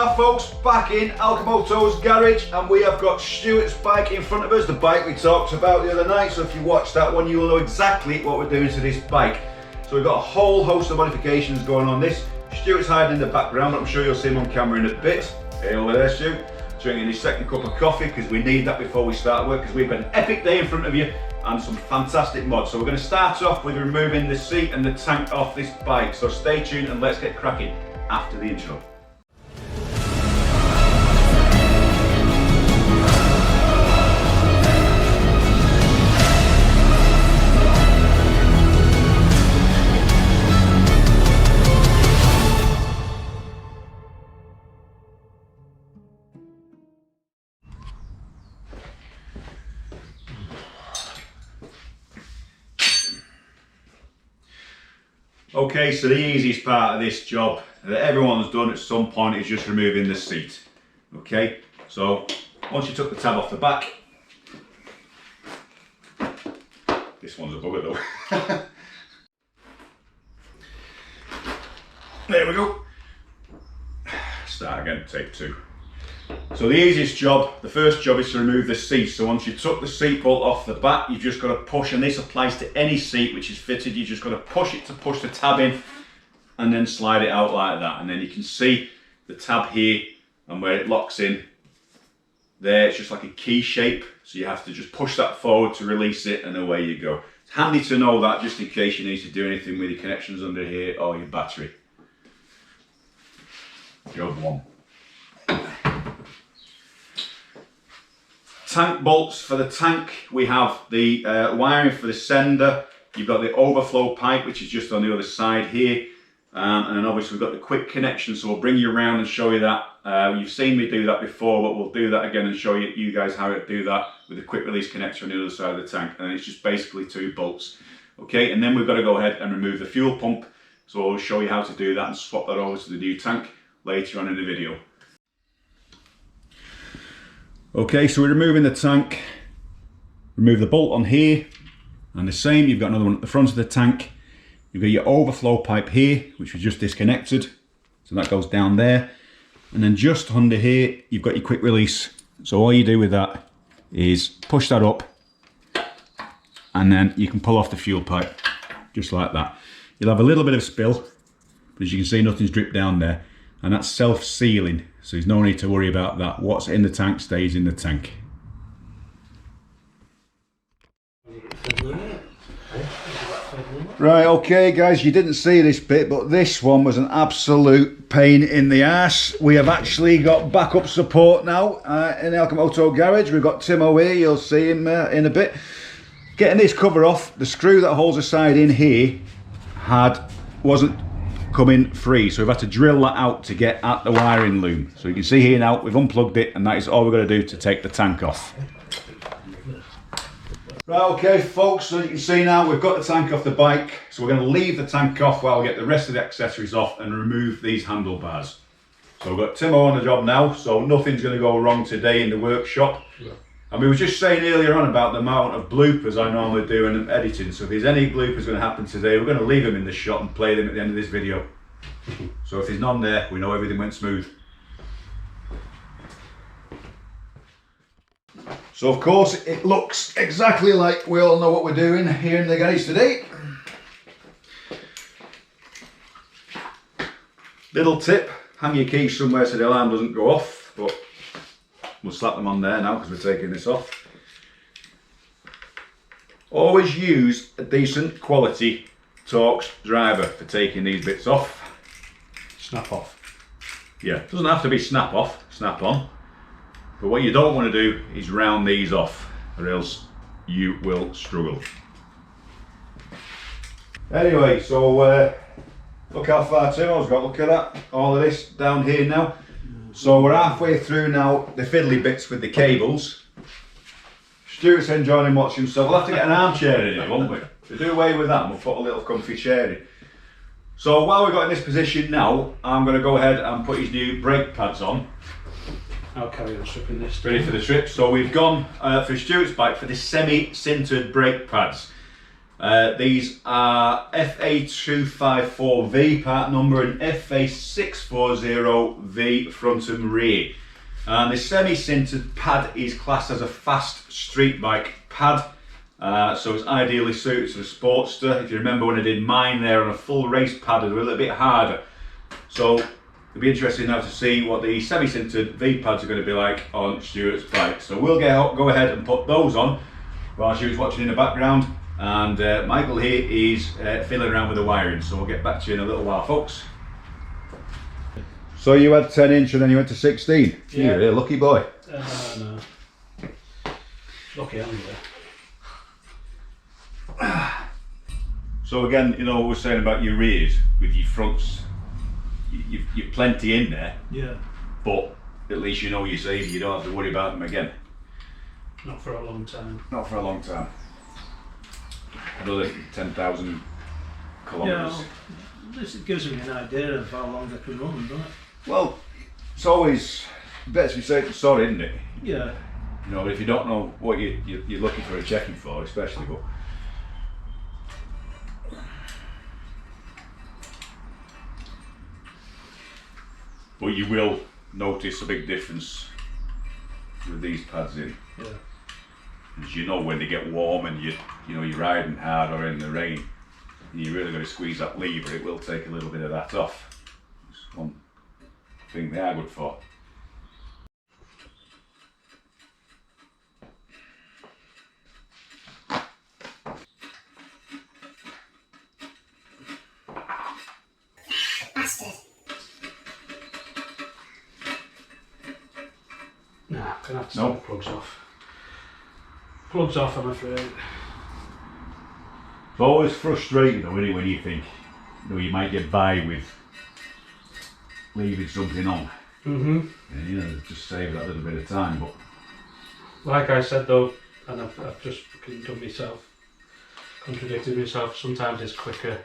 are folks, back in ALCHEMOTO's garage, and we have got Stuart's bike in front of us, the bike we talked about the other night. So if you watched that one, you will know exactly what we're doing to this bike. So we've got a whole host of modifications going on this. Stuart's hiding in the background, but I'm sure you'll see him on camera in a bit. Hey, over there, Stu, drinking his second cup of coffee, because we need that before we start work, because we've got an epic day in front of you and some fantastic mods. So we're going to start off with removing the seat and the tank off this bike. So stay tuned and let's get cracking after the intro. Okay, so the easiest part of this job that everyone's done at some point is just removing the seat. Okay, so once you took the tab off the back, this one's a bugger though. There we go. Start again, take two. So the easiest job, the first job, is to remove the seat. So once you took the seat bolt off the back, you've just got to push, and this applies to any seat which is fitted. You just got to push it to push the tab in and then slide it out like that. And then you can see the tab here and where it locks in there. It's just like a key shape. So you have to just push that forward to release it, and away you go. It's handy to know that just in case you need to do anything with your connections under here or your battery. Job one. Tank bolts. For the tank, we have the wiring for the sender. You've got the overflow pipe, which is just on the other side here, and then obviously we've got the quick connection. So we'll bring you around and show you that. You've seen me do that before, but we'll do that again and show you guys how to do that with the quick release connector on the other side of the tank. And it's just basically two bolts. Okay, and then we've got to go ahead and remove the fuel pump. So I'll show you how to do that and swap that over to the new tank later on in the video. Okay, so we're removing the tank. Remove the bolt on here, and the same, you've got another one at the front of the tank. You've got your overflow pipe here, which we just disconnected, so that goes down there. And then just under here, you've got your quick release. So all you do with that is push that up, and then you can pull off the fuel pipe, just like that. You'll have a little bit of spill, but as you can see, nothing's dripped down there, and that's self-sealing. So there's no need to worry about that. What's in the tank stays in the tank. Right, okay guys, you didn't see this bit, but this one was an absolute pain in the arse. We have actually got backup support now in the ALCHEMOTO garage. We've got Timo here, you'll see him in a bit. Getting this cover off, the screw that holds the side in here wasn't coming free, so we've had to drill that out to get at the wiring loom. So you can see here now, we've unplugged it, and that is all we're going to do to take the tank off. Right, okay folks, so you can see now we've got the tank off the bike, so we're going to leave the tank off while we get the rest of the accessories off and remove these handlebars. So we've got Timo on the job now, so nothing's going to go wrong today in the workshop. Yeah. And we were just saying earlier on about the amount of bloopers I normally do in editing, so if there's any bloopers going to happen today, we're going to leave them in the shot and play them at the end of this video. So if there's none there, we know everything went smooth. So of course it looks exactly like we all know what we're doing here in the garage today. Little tip, hang your keys somewhere so the alarm doesn't go off, but we'll slap them on there now because we're taking this off. Always use a decent quality Torx driver for taking these bits off. Snap off. Yeah, it doesn't have to be snap off, snap on. But what you don't want to do is round these off, or else you will struggle. Anyway, so look how far Timo's got, look at that. All of this down here now. So we're halfway through now the fiddly bits with the cables. Stuart's enjoying watching, so we'll have to get an armchair in here, won't we? To do away with that, and we'll put a little comfy chair in. So while we've got in this position now, I'm going to go ahead and put his new brake pads on. I'll carry on stripping this. Ready for the strip. So we've gone for Stuart's bike for the semi-sintered brake pads. These are FA254V part number and FA640V front and rear. And the semi-sintered pad is classed as a fast street bike pad. So it's ideally suited to the Sportster. If you remember when I did mine there on a full race pad, it was a little bit harder. So it'll be interesting now to see what the semi-sintered V pads are going to be like on Stuart's bike. So we'll go ahead and put those on while Stuart's watching in the background. And Michael here is fiddling around with the wiring. So we'll get back to you in a little while, folks. So you had 10 inch and then you went to 16? Yeah. You're a lucky boy. No. Lucky, aren't you? So again, you know what we're saying about your rears with your fronts, you've plenty in there. Yeah. But at least you know you're safe, you don't have to worry about them again. Not for a long time. Not for a long time. Another 10,000 kilometres. Yeah, this gives me an idea of how long they can run, doesn't it? Well, it's always better to be safe than sorry, isn't it? Yeah. You know, if you don't know what you're looking for a checking for, especially, but you will notice a big difference with these pads in. Yeah. As you know, when they get warm and you're riding hard or in the rain, and you're really going to squeeze that lever, it will take a little bit of that off. It's one thing they are good for. Nah, gonna have to take the plugs off. Plugs off, I'm afraid. It's always frustrating though, isn't it, when you think, you might get by with leaving something on. And just save that little bit of time. But like I said though, and I've just fucking done myself, contradicted myself, sometimes it's quicker.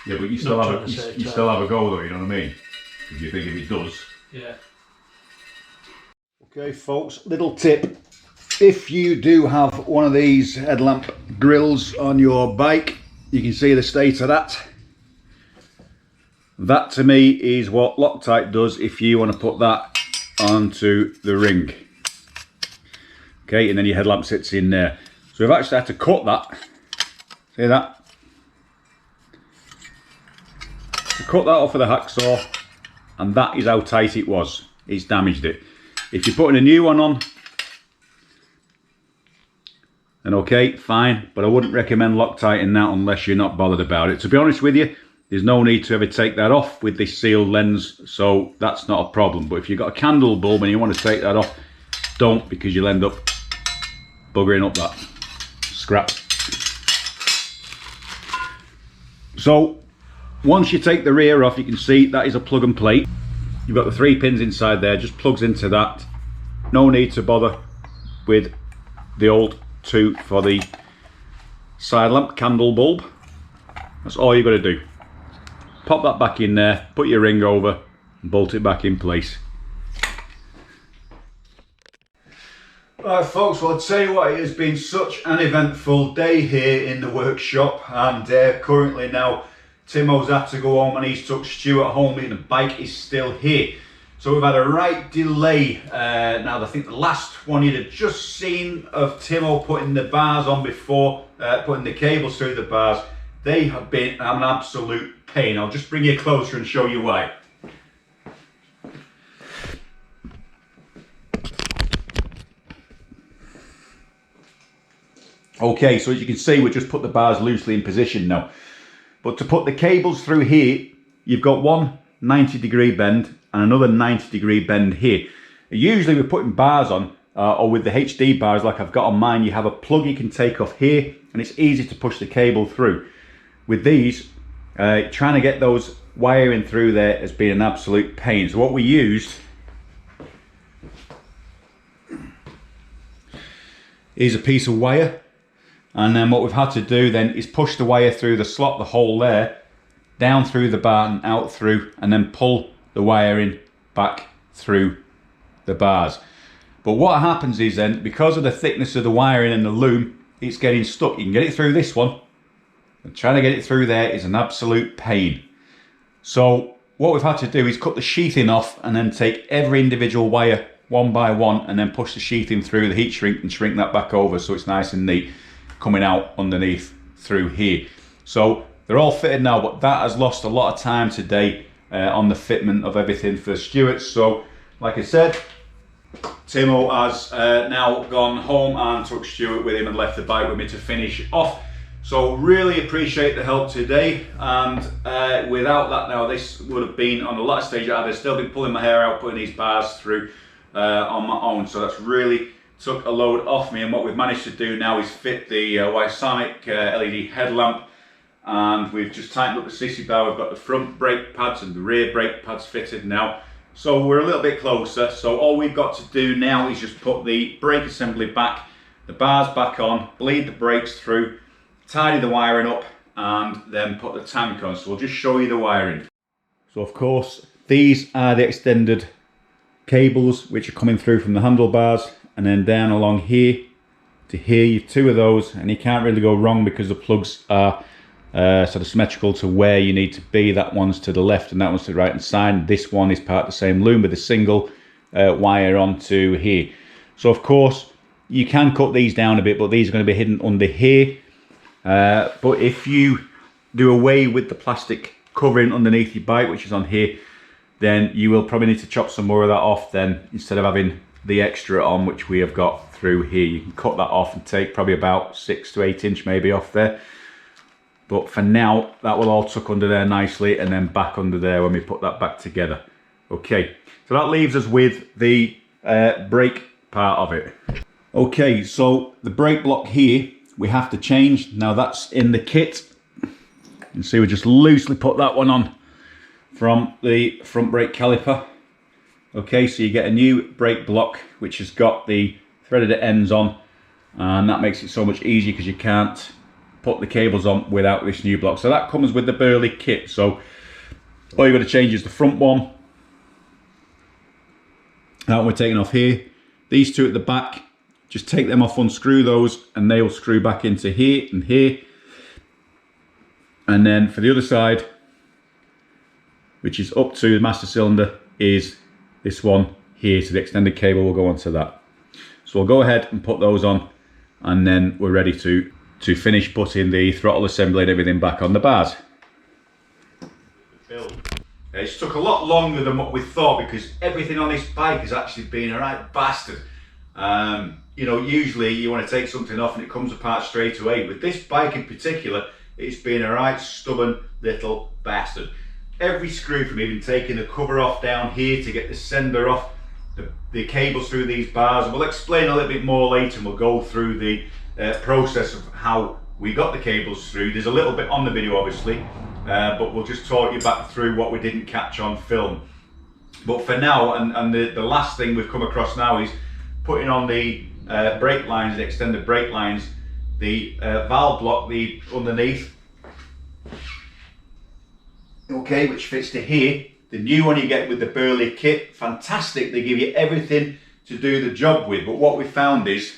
yeah, but you still have a go though, you know what I mean? Because you think if it does. Yeah. Okay folks, little tip. If you do have one of these headlamp grills on your bike, you can see the state of that. That to me is what Loctite does if you want to put that onto the ring. Okay, and then your headlamp sits in there. So we've actually had to cut that. See that? To cut that off with a hacksaw, and that is how tight it was. It's damaged it. If you're putting a new one on, then okay, fine, but I wouldn't recommend Loctiting that unless you're not bothered about it. To be honest with you, there's no need to ever take that off with this sealed lens, so that's not a problem. But if you've got a candle bulb and you want to take that off, don't, because you'll end up buggering up that scrap. So once you take the rear off, you can see that is a plug and plate. You've got the 3 pins inside there, just plugs into that. No need to bother with the old 2 for the side lamp candle bulb. That's all you've got to do. Pop that back in there, put your ring over and bolt it back in place. Right folks, well I'll tell you what, it has been such an eventful day here in the workshop, and currently now Timo's had to go home and he's took Stuart home and the bike is still here. So we've had a right delay. Now I think the last one you'd have just seen of Timo putting the bars on before, putting the cables through the bars, they have been an absolute pain. I'll just bring you closer and show you why. Okay, so as you can see, we've just put the bars loosely in position now. But to put the cables through here, you've got one 90-degree bend and another 90-degree bend here. Usually we're putting bars on, or with the HD bars like I've got on mine, you have a plug you can take off here and it's easy to push the cable through. With these, trying to get those wiring through there has been an absolute pain. So what we used is a piece of wire. And then what we've had to do then is push the wire through the slot, the hole there, down through the bar and out through, and then pull the wiring back through the bars. But what happens is then, because of the thickness of the wiring and the loom, it's getting stuck. You can get it through this one, and trying to get it through there is an absolute pain. So what we've had to do is cut the sheathing off and then take every individual wire one by one and then push the sheathing through the heat shrink and shrink that back over so it's nice and neat coming out underneath through here. So they're all fitted now, but that has lost a lot of time today on the fitment of everything for Stuart. So like I said, Timo has now gone home and took Stuart with him and left the bike with me to finish off. So really appreciate the help today, and without that now this would have been on the last stage I'd have still been pulling my hair out, putting these bars through on my own. So that's really took a load off me, and what we've managed to do now is fit the Sonic LED headlamp, and we've just tightened up the sissy bar. We've got the front brake pads and the rear brake pads fitted now. So we're a little bit closer. So all we've got to do now is just put the brake assembly back, the bars back on, bleed the brakes through, tidy the wiring up, and then put the tank on. So we'll just show you the wiring. So of course, these are the extended cables which are coming through from the handlebars, and then down along here to here, you've two of those, and you can't really go wrong because the plugs are sort of symmetrical to where you need to be. That one's to the left and that one's to the right hand side. This one is part of the same loom with a single wire onto here. So of course you can cut these down a bit, but these are going to be hidden under here. But if you do away with the plastic covering underneath your bike, which is on here, then you will probably need to chop some more of that off then, instead of having the extra on, which we have got through here. You can cut that off and take probably about 6 to 8 inch maybe off there. But for now, that will all tuck under there nicely and then back under there when we put that back together. Okay, so that leaves us with the brake part of it. Okay, so the brake block here, we have to change. Now that's in the kit. You can see we just loosely put that one on from the front brake caliper. Okay, so you get a new brake block which has got the threaded ends on, and that makes it so much easier because you can't put the cables on without this new block. So that comes with the Burley kit. So all you've got to change is the front one. That one we're taking off here. These two at the back, just take them off, unscrew those, and they will screw back into here and here. And then for the other side, which is up to the master cylinder, is this one here. So the extended cable will go onto that. So we'll go ahead and put those on, and then we're ready to finish putting the throttle assembly and everything back on the bars. It took a lot longer than what we thought, because everything on this bike has actually been a right bastard. You know, usually you want to take something off and it comes apart straight away. With this bike in particular, it's been a right stubborn little bastard. Every screw, from even taking the cover off down here to get the sender off, the cables through these bars. We'll explain a little bit more later, and we'll go through the process of how we got the cables through. There's a little bit on the video obviously, but we'll just talk you back through what we didn't catch on film. But for now, and the last thing we've come across now is putting on the brake lines, the extended brake lines, the valve block, the underneath, okay, which fits to here. The new one you get with the Burley kit, fantastic. They give you everything to do the job with. But what we found is,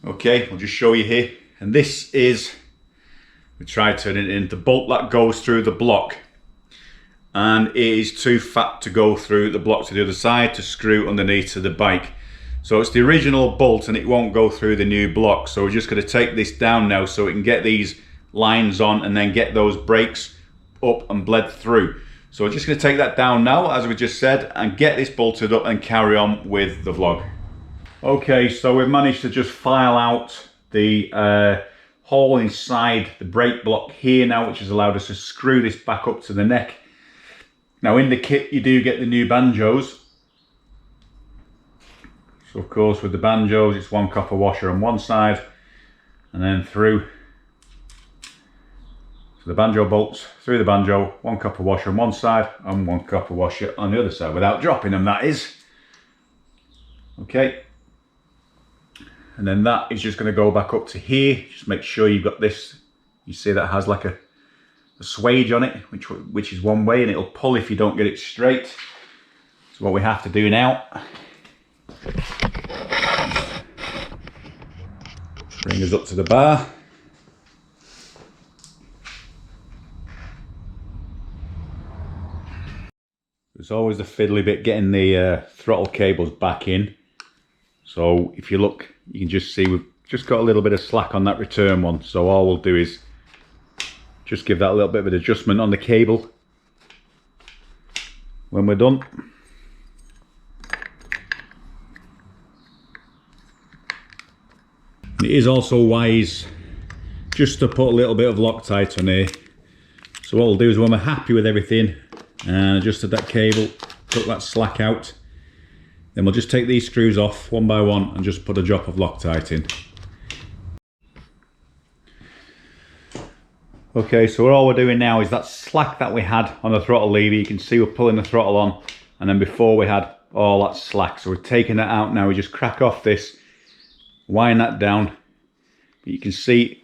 okay, I'll just show you here. And this is, we tried turning it in, the bolt that goes through the block. And it is too fat to go through the block to the other side to screw underneath to the bike. So it's the original bolt and it won't go through the new block. So we're just going to take this down now so we can get these lines on and then get those brakes up and bled through. So we're just going to take that down now, as we just said, and get this bolted up and carry on with the vlog. Okay, so we've managed to just file out the hole inside the brake block here now, which has allowed us to screw this back up to the neck. Now in the kit you do get the new banjos. So of course with the banjos it's one copper washer on one side and then through. So the banjo bolts through the banjo, one copper washer on one side and one copper washer on the other side, without dropping them, that is. Okay. And then that is just going to go back up to here. Just make sure you've got this, you see that has like a swage on it, which is one way, and it'll pull if you don't get it straight. So what we have to do now, bring us up to the bar. There's always the fiddly bit getting the throttle cables back in. So if you look, you can just see we've just got a little bit of slack on that return one. So all we'll do is just give that a little bit of an adjustment on the cable when we're done. It is also wise just to put a little bit of Loctite on here. So what we'll do is when we're happy with everything and adjusted that cable, took that slack out, then we'll just take these screws off one by one and just put a drop of Loctite in. Okay, so all we're doing now is that slack that we had on the throttle lever, you can see we're pulling the throttle on, and then before we had all that slack. So we're taking that out now. We just crack off this, wind that down, but you can see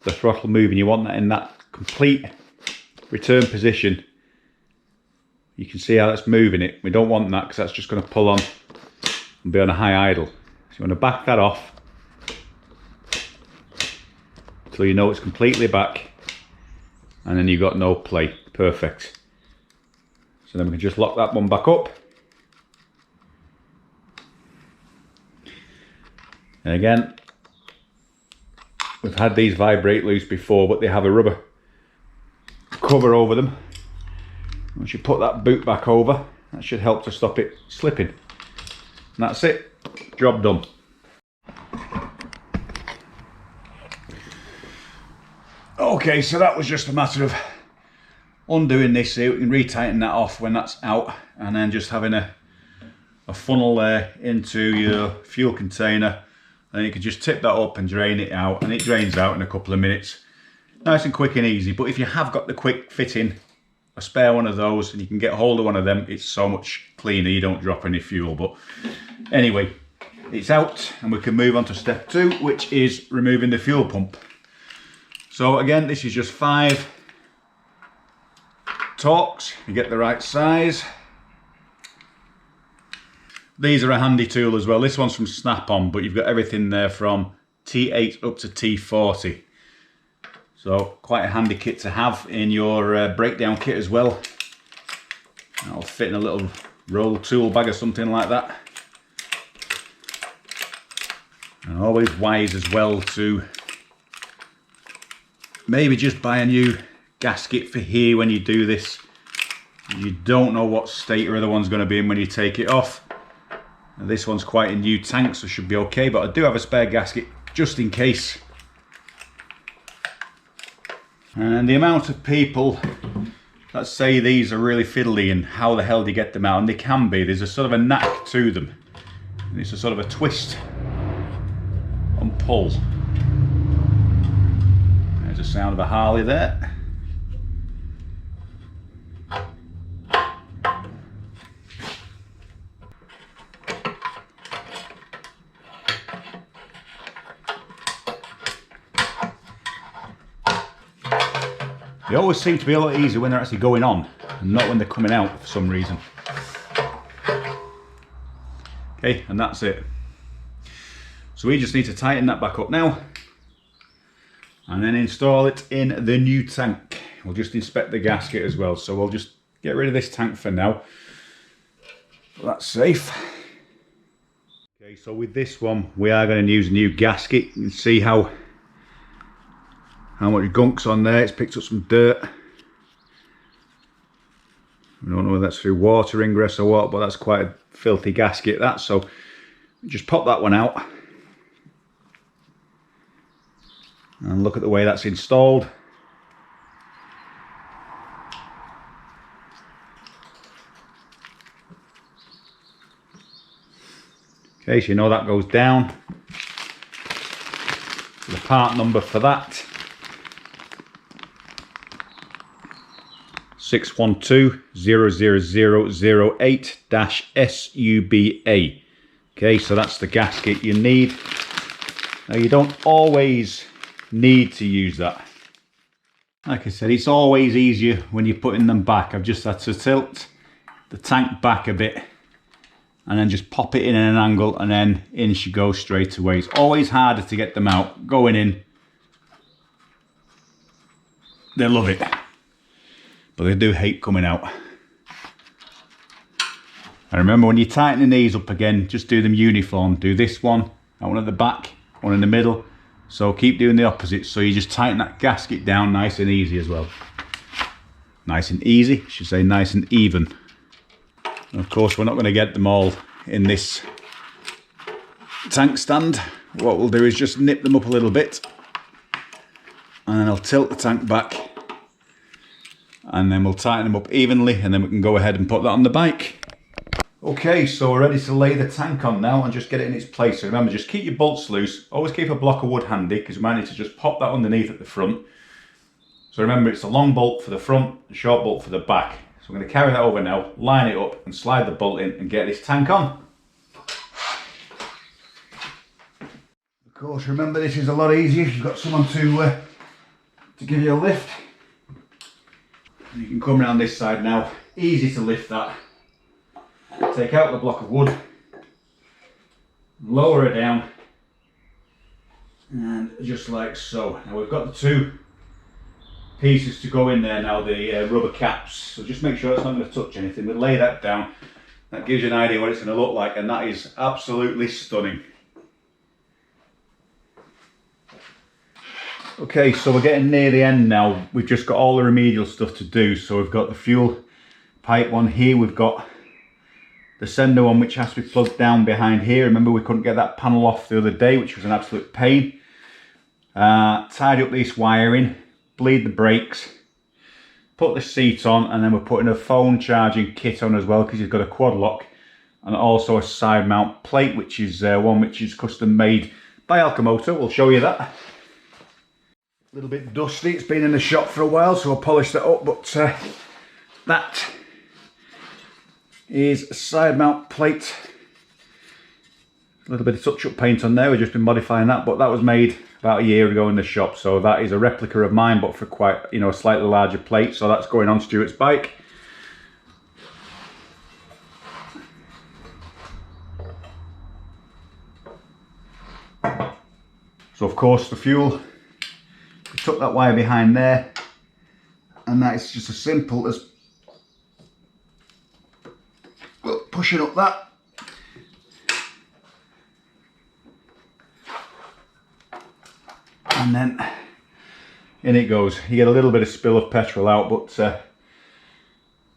the throttle moving. You want that in that complete return position. You can see how that's moving it. We don't want that because that's just going to pull on and be on a high idle. So you want to back that off till you know it's completely back, and then you've got no play. Perfect. So then we can just lock that one back up. And again, we've had these vibrate loose before, but they have a rubber cover over them. Once you put that boot back over, that should help to stop it slipping. And that's it, job done. Okay, so that was just a matter of undoing this here. We can retighten that off when that's out, and then just having a funnel there into your fuel container, and you can just tip that up and drain it out, and it drains out in a couple of minutes. Nice and quick and easy. But if you have got the quick fitting, a spare one of those, and you can get hold of one of them, it's so much cleaner, you don't drop any fuel. But anyway, it's out, and we can move on to step 2, which is removing the fuel pump. So again, this is just 5 Torx, you get the right size. These are a handy tool as well. This one's from Snap-on, but you've got everything there from T8 up to T40. So quite a handy kit to have in your breakdown kit as well. That'll fit in a little roll tool bag or something like that. And always wise as well to maybe just buy a new gasket for here when you do this. You don't know what state your other one's going to be in when you take it off. Now, this one's quite a new tank, so should be okay, but I do have a spare gasket just in case. And the amount of people that say these are really fiddly and how the hell do you get them out, and they can be. There's a sort of a knack to them. And it's a sort of a twist and pull. There's the sound of a Harley there. They always seem to be a lot easier when they're actually going on, and not when they're coming out for some reason. Okay, and that's it. So we just need to tighten that back up now, and then install it in the new tank. We'll just inspect the gasket as well, so we'll just get rid of this tank for now. That's safe. Okay, so with this one, we are going to use a new gasket. You can see how much gunk's on there. It's picked up some dirt. I don't know whether that's through water ingress or what, but that's quite a filthy gasket, that. So just pop that one out and look at the way that's installed. Okay, so you know that goes down. So the part number for that, 612-00008-SUBA. Okay, so that's the gasket you need. Now you don't always need to use that. Like I said, it's always easier when you're putting them back. I've just had to tilt the tank back a bit and then just pop it in at an angle, and then in she goes straight away. It's always harder to get them out going in. They love it, but they do hate coming out. And remember, when you're tightening these up again, just do them uniform. Do this one, that one at the back, one in the middle. So keep doing the opposite, so you just tighten that gasket down nice and easy as well. Nice and easy, I should say nice and even. And of course, we're not going to get them all in this tank stand. What we'll do is just nip them up a little bit, and then I'll tilt the tank back, and then we'll tighten them up evenly, and then we can go ahead and put that on the bike. Okay, so we're ready to lay the tank on now and just get it in its place. So remember, just keep your bolts loose. Always keep a block of wood handy, because we might need to just pop that underneath at the front. So remember, it's a long bolt for the front, a short bolt for the back. So I'm going to carry that over now, line it up and slide the bolt in and get this tank on. Of course, remember, this is a lot easier if you've got someone to give you a lift. And you can come around this side now. Easy to lift that. Take out the block of wood, lower it down, and just like so. Now we've got the two pieces to go in there now, the rubber caps, so just make sure it's not going to touch anything. We'll lay that down. That gives you an idea what it's going to look like, and that is absolutely stunning. Okay, so we're getting near the end now. We've just got all the remedial stuff to do. So we've got the fuel pipe one here, we've got the sender one which has to be plugged down behind here. Remember, we couldn't get that panel off the other day, which was an absolute pain. Tidy up this wiring, bleed the brakes, put the seat on, and then we're putting a phone charging kit on as well, because you've got a quad lock, and also a side mount plate, which is one which is custom made by ALCHEMOTO. We'll show you that. A little bit dusty, it's been in the shop for a while, so I'll polish that up, but that is a side mount plate. A little bit of touch up paint on there, we've just been modifying that, but that was made about a year ago in the shop, so that is a replica of mine, but for quite, you know, a slightly larger plate, so that's going on Stuart's bike. So of course the fuel, we took that wire behind there, and that is just as simple as pushing up that, and then in it goes. You get a little bit of spill of petrol out, but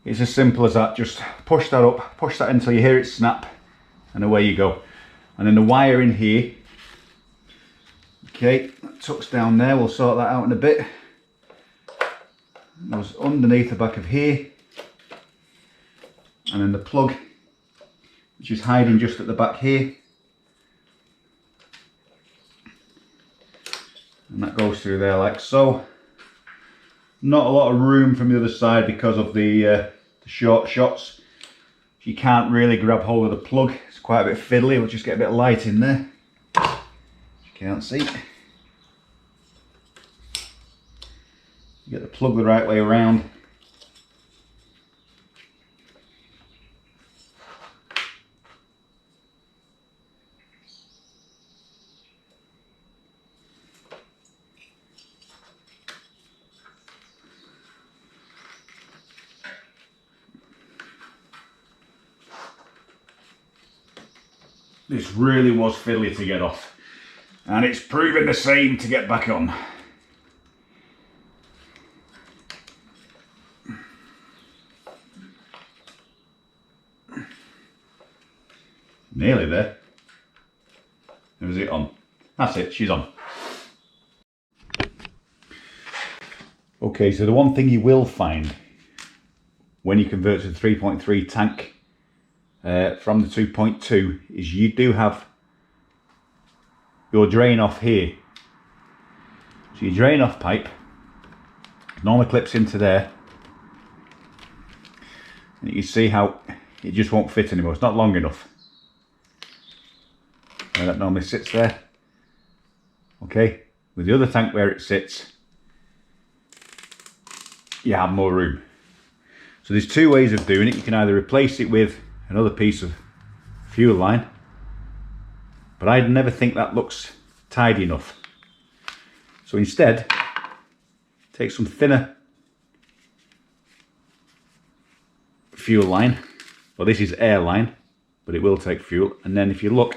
it's as simple as that. Just push that up, push that until you hear it snap, and away you go. And then the wire in here, okay, that tucks down there, we'll sort that out in a bit. It goes underneath the back of here, and then the plug, which is hiding just at the back here, and that goes through there like so. Not a lot of room from the other side because of the short shots. You can't really grab hold of the plug, it's quite a bit fiddly. We'll just get a bit of light in there, you can't see. You get the plug the right way around. This really was fiddly to get off, and it's proven the same to get back on. Nearly there. Is it on? That's it, she's on. Okay, so the one thing you will find when you convert to the 3.3 tank from the 2.2 is you do have your drain off here. So your drain off pipe normally clips into there, and you can see how it just won't fit anymore. It's not long enough. And that normally sits there. Okay, with the other tank where it sits, you have more room. So there's two ways of doing it. You can either replace it with another piece of fuel line, but I never think that looks tidy enough. So instead, take some thinner fuel line. Well, this is air line, but it will take fuel. And then if you look,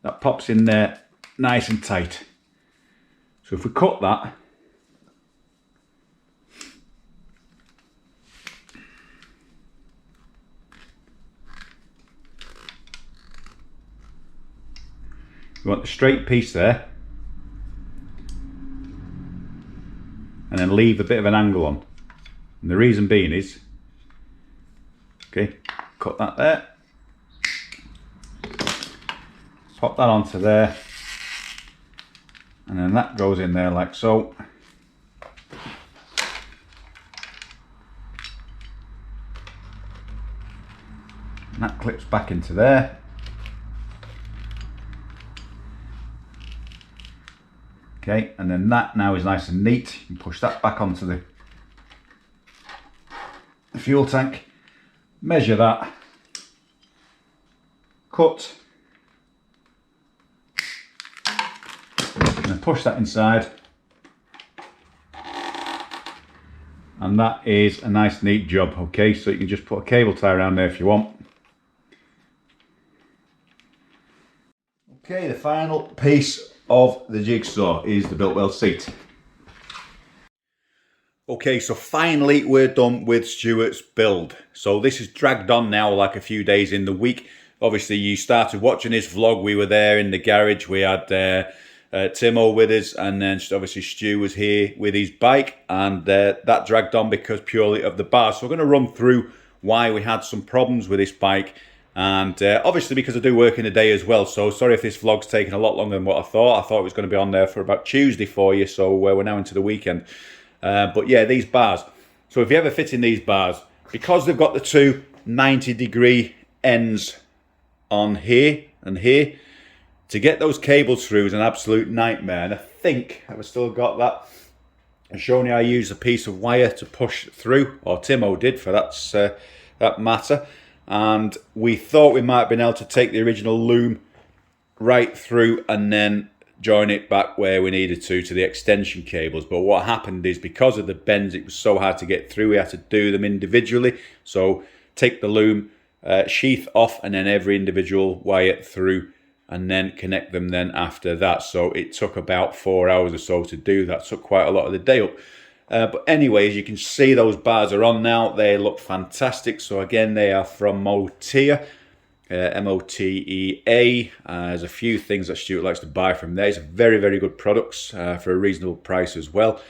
that pops in there nice and tight. So if we cut that, we want the straight piece there, and then leave a bit of an angle on. And the reason being is, okay, cut that there, pop that onto there, and then that goes in there like so. And that clips back into there. Okay, and then that now is nice and neat. You can push that back onto the fuel tank, measure that, cut, and then push that inside. And that is a nice neat job. Okay, so you can just put a cable tie around there if you want. Okay, the final piece of the jigsaw is the built well seat. Okay, so finally we're done with Stuart's build. So this is dragged on now like a few days in the week. Obviously you started watching this vlog, we were there in the garage, we had Timo with us, and then obviously Stu was here with his bike, and that dragged on because purely of the bars. So we're going to run through why we had some problems with this bike, and obviously because I do work in the day as well, so sorry if this vlog's taken a lot longer than what I thought. I thought it was going to be on there for about Tuesday for you, so we're now into the weekend. But yeah, these bars. So if you ever fit in these bars, because they've got the two 90-degree ends on here and here, to get those cables through is an absolute nightmare. And I think I've still got that. I've shown you I used a piece of wire to push through, or Timo did for that matter. And we thought we might have been able to take the original loom right through and then join it back where we needed to the extension cables. But what happened is, because of the bends, it was so hard to get through, we had to do them individually. So take the loom sheath off and then every individual wire through, and then connect them then after that. So it took about 4 hours or so to do that. Took quite a lot of the day up. But anyways, you can see those bars are on now. They look fantastic. So again, they are from Motea, M-O-T-E-A. There's a few things that Stuart likes to buy from there. It's very, very good products for a reasonable price as well.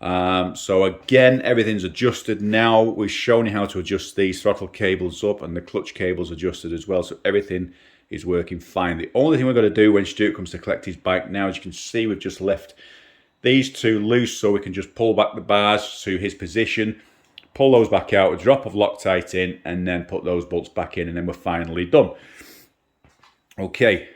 So again, everything's adjusted now. We've shown you how to adjust these throttle cables up, and the clutch cables adjusted as well. So everything is working fine. The only thing we're going to do when Stuart comes to collect his bike now, as you can see, we've just left these two loose so we can just pull back the bars to his position, pull those back out, a drop of Loctite in, and then put those bolts back in, and then we're finally done. Okay.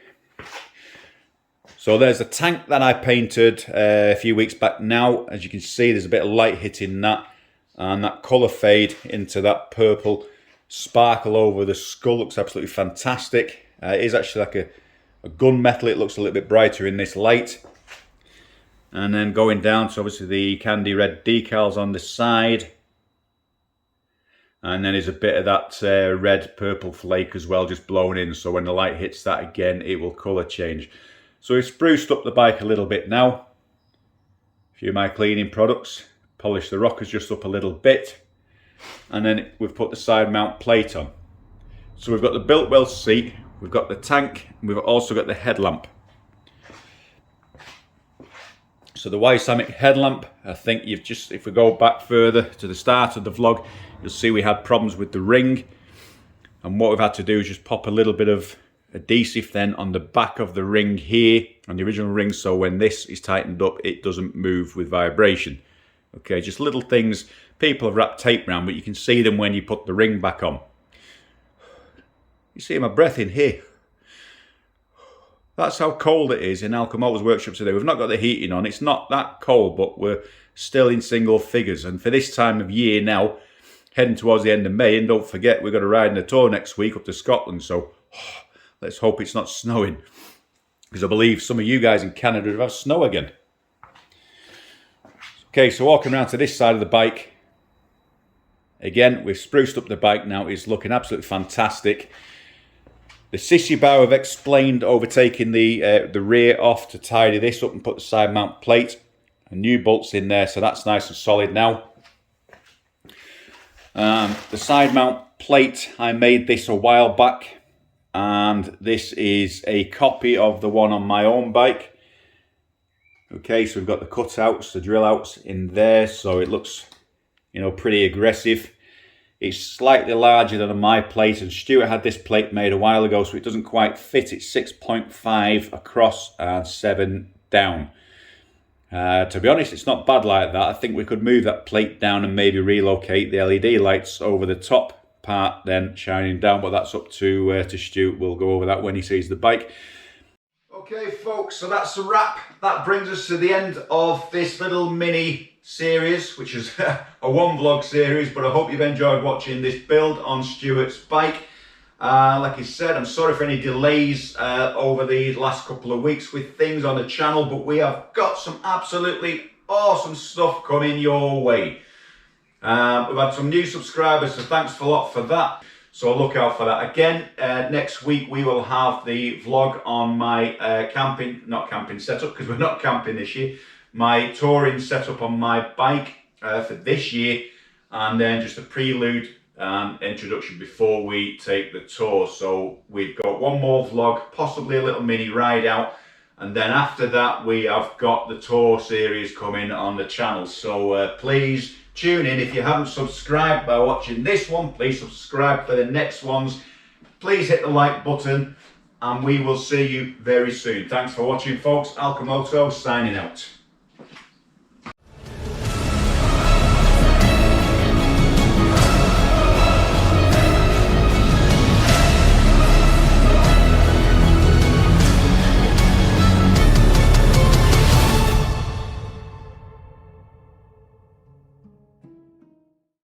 So there's a tank that I painted a few weeks back now. As you can see, there's a bit of light hitting that, and that colour fade into that purple sparkle over the skull looks absolutely fantastic. It is actually like a gunmetal. It looks a little bit brighter in this light. And then going down, so obviously the candy red decals on the side. And then there's a bit of that red purple flake as well, just blown in. So when the light hits that again, it will colour change. So we've spruced up the bike a little bit now. A few of my cleaning products. Polished the rockers just up a little bit. And then we've put the side mount plate on. So we've got the built well seat, we've got the tank, and we've also got the headlamp. So the Ysamic headlamp, I think you've just, if we go back further to the start of the vlog, you'll see we had problems with the ring. And what we've had to do is just pop a little bit of adhesive then on the back of the ring here, on the original ring, so when this is tightened up, it doesn't move with vibration. Okay, just little things people have wrapped tape around, but you can see them when you put the ring back on. You see my breath in here. That's how cold it is in ALCHEMOTO's workshop today. We've not got the heating on. It's not that cold, but we're still in single figures. And for this time of year now, heading towards the end of May, and don't forget we've got a ride in the tour next week up to Scotland, so let's hope it's not snowing, because I believe some of you guys in Canada have snow again. Okay, so walking around to this side of the bike, again, we've spruced up the bike now. It's looking absolutely fantastic. The sissy bar I've explained, overtaking the rear off to tidy this up and put the side mount plate and new bolts in there, so that's nice and solid now. The side mount plate, I made this a while back, and this is a copy of the one on my own bike. Okay, so we've got the cutouts, the drill outs in there, so it looks, you know, pretty aggressive. It's slightly larger than my plate, and Stuart had this plate made a while ago, so it doesn't quite fit. It's 6.5 across and 7 down. To be honest, it's not bad like that. I think we could move that plate down and maybe relocate the LED lights over the top part, then shining down, but that's up to Stuart. We'll go over that when he sees the bike. Okay folks, so that's a wrap. That brings us to the end of this little mini series, which is a one vlog series, but I hope you've enjoyed watching this build on Stuart's bike. Like I said, I'm sorry for any delays over the last couple of weeks with things on the channel, but we have got some absolutely awesome stuff coming your way. We've had some new subscribers, so thanks a lot for that. So look out for that. Again, next week we will have the vlog on my not camping setup, because we're not camping this year, my touring setup on my bike for this year, and then just a prelude and introduction before we take the tour. So we've got one more vlog, possibly a little mini ride out, and then after that we have got the tour series coming on the channel. So please tune in. If you haven't subscribed by watching this one, please subscribe for the next ones. Please hit the like button, and we will see you very soon. Thanks for watching folks. ALCHEMOTO signing out.